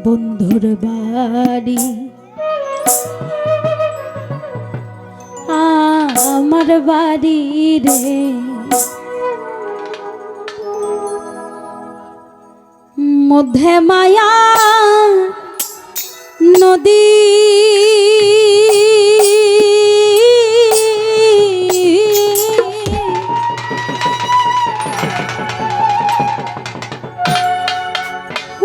বন্ধুর বাড়ি আমার বাড়ি রে, মধ্যে মায়া নদী,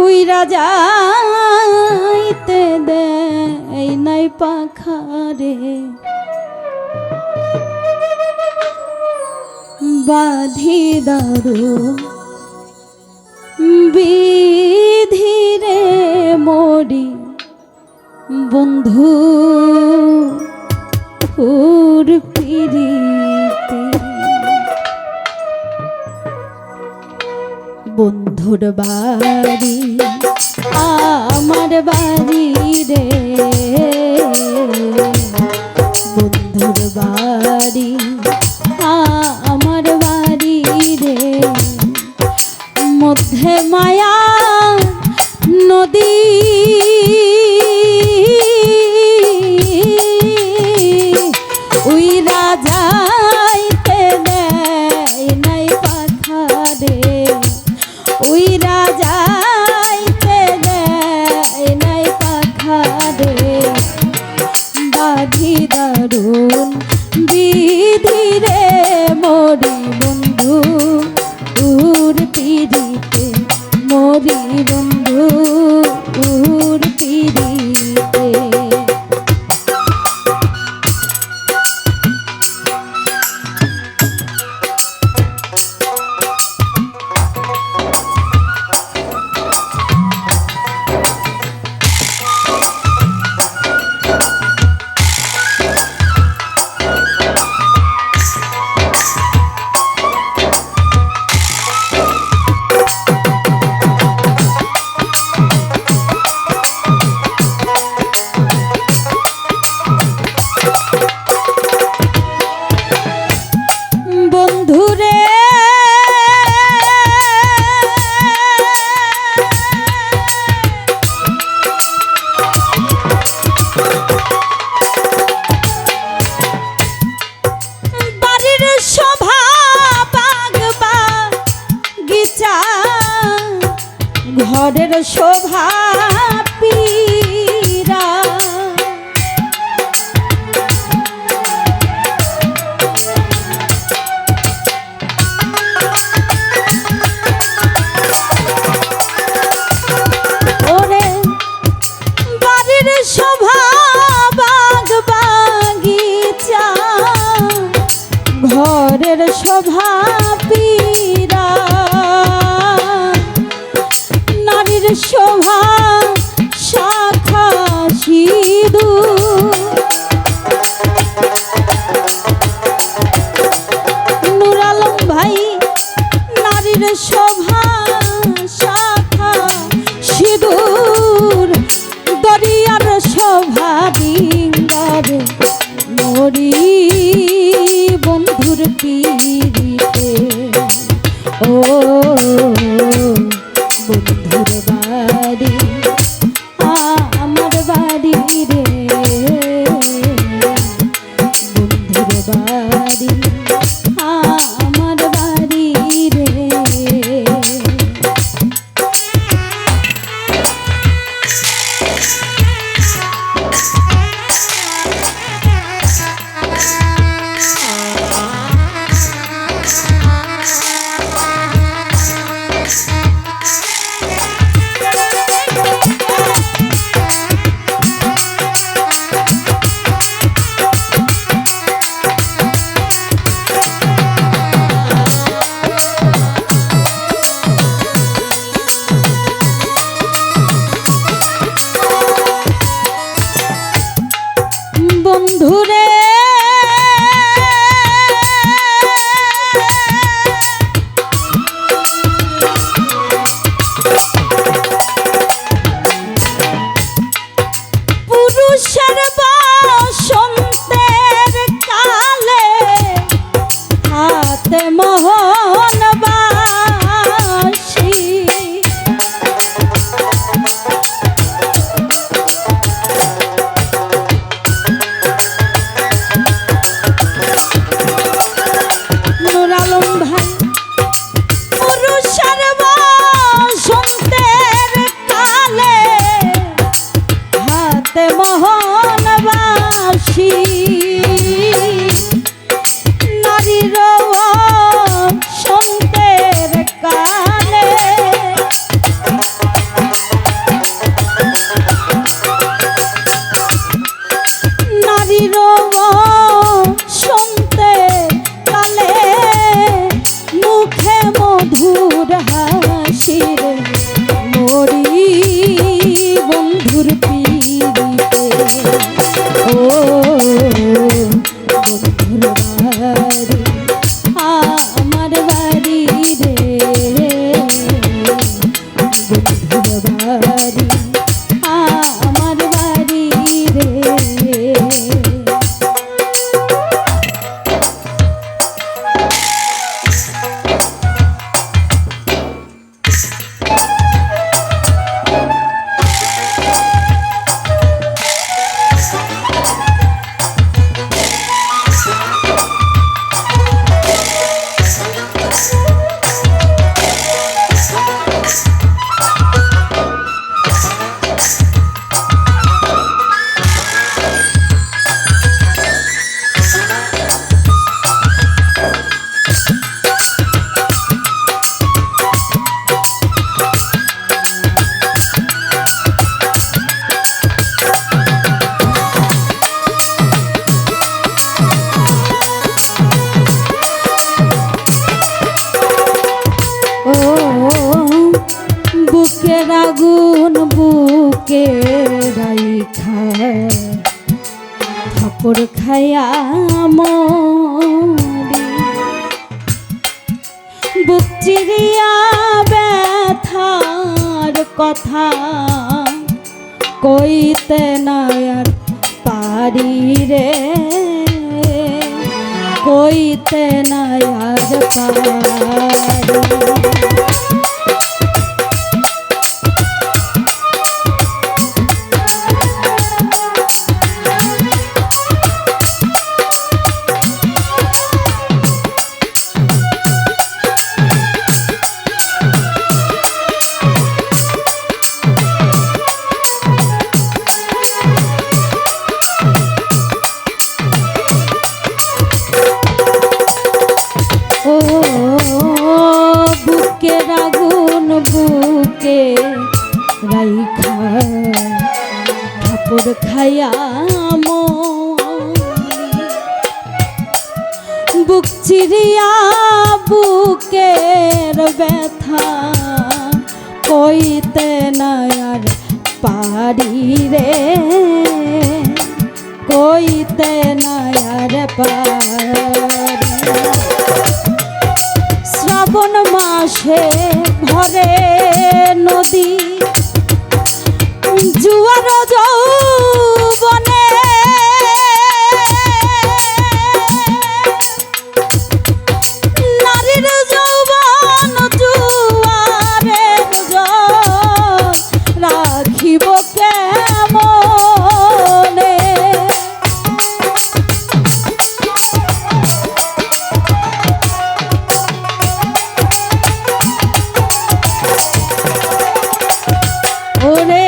উইরা যাইতে দেয় নাই পাখারে, বাঁধি দারু বিধিরে মরি বন্ধু ওর পিরিতে, বন্ধুর বাড়ি আমার বাড়ি রে, বন্ধুর বাড়ি আমার বাড়ি রে, মধ্যে মায়া নদী, উইরা যাইতে দেয় নাই পাখারে, উইরা যাইতে দেয় নাই পাখারে, বাঁধি দারুণ বিধিরে মরি বন্ধু উর পিরিতে, মরি বন্ধু উর পিরিতে। বন্ধুরে বাড়ির শোভা বাগ বাগিচা, ঘরের শোভা পীরা, শোভা বাগ বাগিচা, ঘরের শোভা পীরা, নারীর শোভা শাখা সিঁদুর, নূর আলম ভাই নারীর শোভা শাখা সিঁদুর, দরিয়ার শোভা ডিঙ্গার মরি বন্ধুর পিরিতে, ও বন্ধুর বাড়ি আমার বাড়ি রে, বন্ধুর বাড়ি আমার বাড়ি রে। বুকে রাইখা ঠাকুর খায়া মরি বুক চিরিয়া ব্যথার কথা কইতে না আর পারি রে কইতে না আর পারি বুকে রাইখা ঠাকুর খায়া বুক চিরিয়া বুকের ব্যথা কইতে না আর পারি রে কইতে না আর পারি শ্রাবণ মাসে ভরে নদী জুয়ার যৌবনে নারীর যৌবন জুয়ারে রাখিব কেমনে ওরে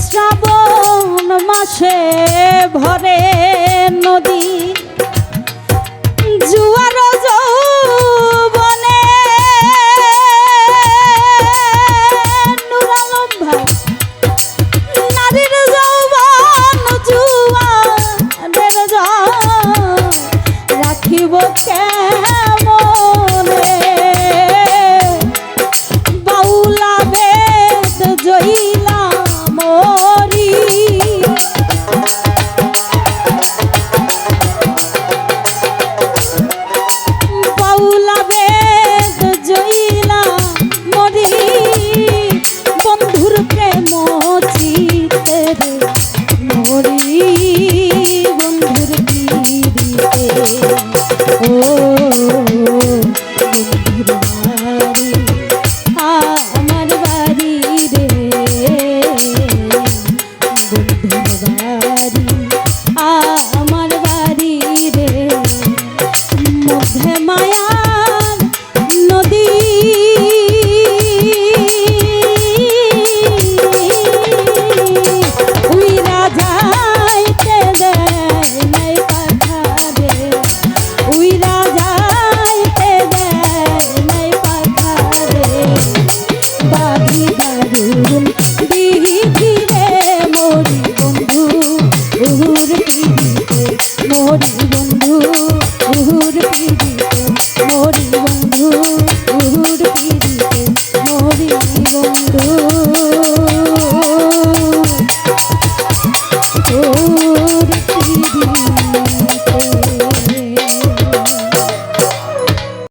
শ্রাবণ মাসে ভরে নদী